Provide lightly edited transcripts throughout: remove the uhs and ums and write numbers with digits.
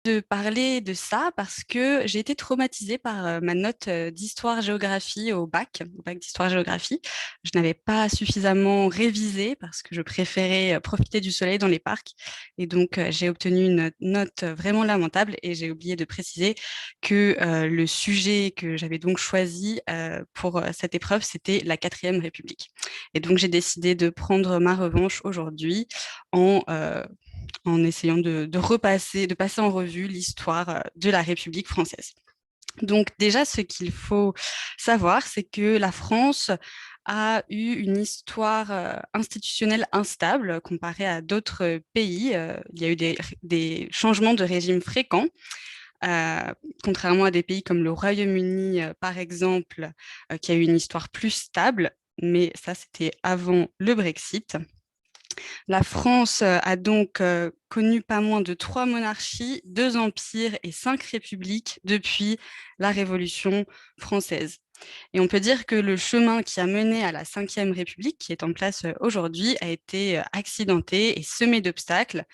De parler de ça parce que j'ai été traumatisée par ma note d'histoire-géographie au bac d'histoire-géographie. Je n'avais pas suffisamment révisé parce que je préférais profiter du soleil dans les parcs. Et donc, j'ai obtenu une note vraiment lamentable et j'ai oublié de préciser que le sujet que j'avais donc choisi pour cette épreuve, c'était la quatrième République. Et donc, j'ai décidé de prendre ma revanche aujourd'hui en en essayant de repasser, de passer en revue l'histoire de la République française. Donc déjà, ce qu'il faut savoir, c'est que la France a eu une histoire institutionnelle instable comparée à d'autres pays. Il y a eu des changements de régime fréquents, euh, contrairement à des pays comme le Royaume-Uni, par exemple, qui a eu une histoire plus stable. Mais ça, c'était avant le Brexit. La France a donc connu pas moins de 3 monarchies, 2 empires et 5 républiques depuis la Révolution française. Et on peut dire que le chemin qui a mené à la Cinquième République, qui est en place aujourd'hui, a été accidenté et semé d'obstacles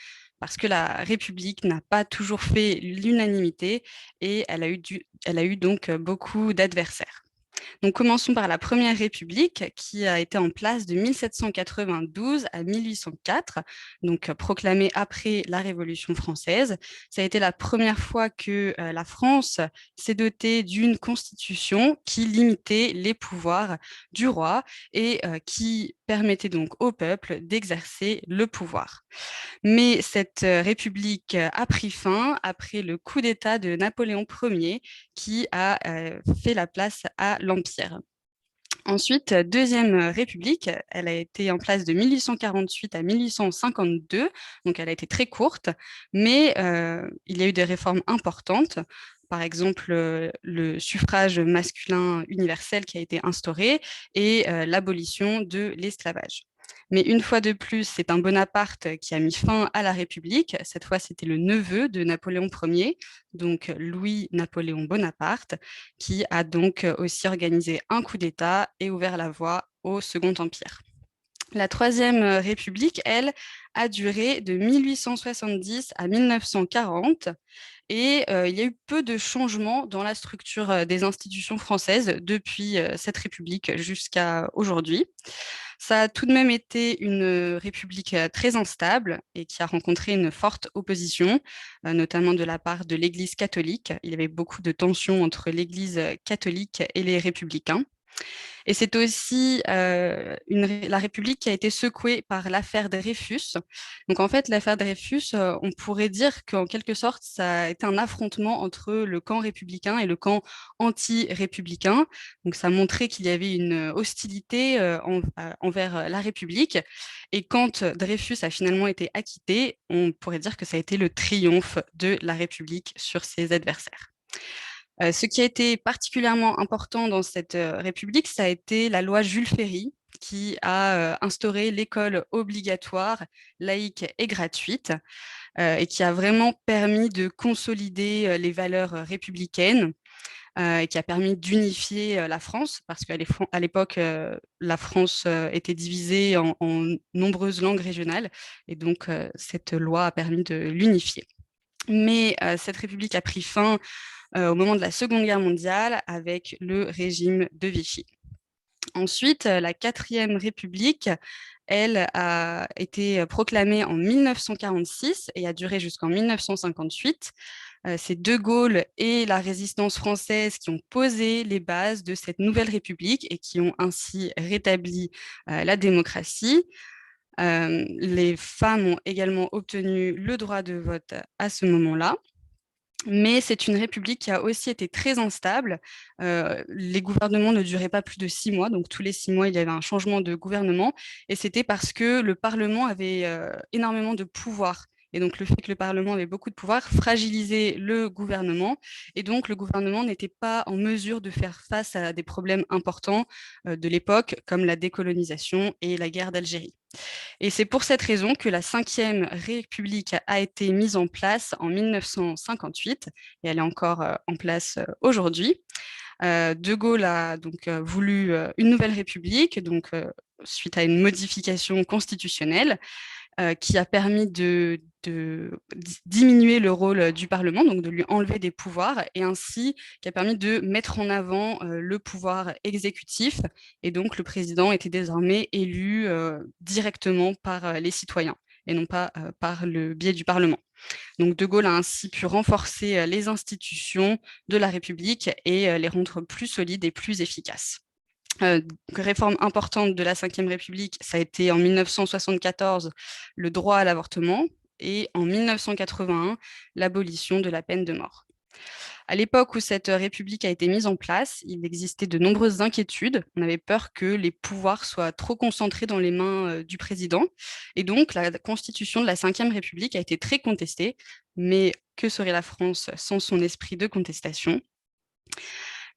parce que la République n'a pas toujours fait l'unanimité et elle a eu donc beaucoup d'adversaires. Donc, commençons par la Première République qui a été en place de 1792 à 1804, donc proclamée après la Révolution française. Ça a été la première fois que la France s'est dotée d'une constitution qui limitait les pouvoirs du roi et qui permettait donc au peuple d'exercer le pouvoir. Mais cette république a pris fin après le coup d'État de Napoléon Ier qui a fait la place à l'Empire. Ensuite, Deuxième République, elle a été en place de 1848 à 1852, donc elle a été très courte, mais il y a eu des réformes importantes. Par exemple, le suffrage masculin universel qui a été instauré et l'abolition de l'esclavage. Mais une fois de plus, c'est un Bonaparte qui a mis fin à la République. Cette fois, c'était le neveu de Napoléon Ier, donc Louis-Napoléon Bonaparte, qui a donc aussi organisé un coup d'État et ouvert la voie au Second Empire. La Troisième République, elle, a duré de 1870 à 1940 et il y a eu peu de changements dans la structure des institutions françaises depuis cette République jusqu'à aujourd'hui. Ça a tout de même été une république très instable et qui a rencontré une forte opposition, notamment de la part de l'Église catholique. Il y avait beaucoup de tensions entre l'Église catholique et les républicains. Et c'est aussi la République qui a été secouée par l'affaire Dreyfus. Donc en fait, l'affaire Dreyfus, on pourrait dire qu'en quelque sorte, ça a été un affrontement entre le camp républicain et le camp anti-républicain. Donc ça montrait qu'il y avait une hostilité envers la République. Et quand Dreyfus a finalement été acquitté, on pourrait dire que ça a été le triomphe de la République sur ses adversaires. Ce qui a été particulièrement important dans cette République, ça a été la loi Jules Ferry, qui a instauré l'école obligatoire, laïque et gratuite, et qui a vraiment permis de consolider les valeurs républicaines et qui a permis d'unifier la France, parce qu'à l'époque, la France était divisée en nombreuses langues régionales, et donc cette loi a permis de l'unifier. Mais cette République a pris fin au moment de la Seconde Guerre mondiale avec le régime de Vichy. Ensuite, la Quatrième République, elle a été proclamée en 1946 et a duré jusqu'en 1958. C'est De Gaulle et la résistance française qui ont posé les bases de cette nouvelle République et qui ont ainsi rétabli la démocratie. Les femmes ont également obtenu le droit de vote à ce moment-là. Mais c'est une république qui a aussi été très instable. Les gouvernements ne duraient pas plus de 6 mois, donc tous les 6 mois, il y avait un changement de gouvernement, et c'était parce que le Parlement avait énormément de pouvoir. Et donc le fait que le Parlement avait beaucoup de pouvoir fragilisait le gouvernement, et donc le gouvernement n'était pas en mesure de faire face à des problèmes importants de l'époque, comme la décolonisation et la guerre d'Algérie. Et c'est pour cette raison que la Cinquième République a été mise en place en 1958 et elle est encore en place aujourd'hui. De Gaulle a donc voulu une nouvelle république, donc suite à une modification constitutionnelle. qui a permis de diminuer le rôle du Parlement, donc de lui enlever des pouvoirs, et ainsi qui a permis de mettre en avant le pouvoir exécutif. Et donc, le président était désormais élu directement par les citoyens et non pas par le biais du Parlement. Donc, De Gaulle a ainsi pu renforcer les institutions de la République et les rendre plus solides et plus efficaces. Réforme importante de la Ve République, ça a été en 1974 le droit à l'avortement et en 1981 l'abolition de la peine de mort. À l'époque où cette république a été mise en place, il existait de nombreuses inquiétudes. On avait peur que les pouvoirs soient trop concentrés dans les mains du président. Et donc, la constitution de la Ve République a été très contestée. Mais que serait la France sans son esprit de contestation?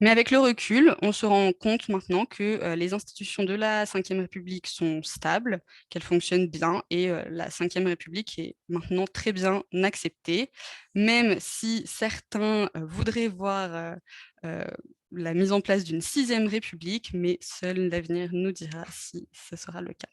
Mais avec le recul, on se rend compte maintenant que les institutions de la Ve République sont stables, qu'elles fonctionnent bien et la Ve République est maintenant très bien acceptée, même si certains voudraient voir euh, la mise en place d'une 6e République, mais seul l'avenir nous dira si ce sera le cas.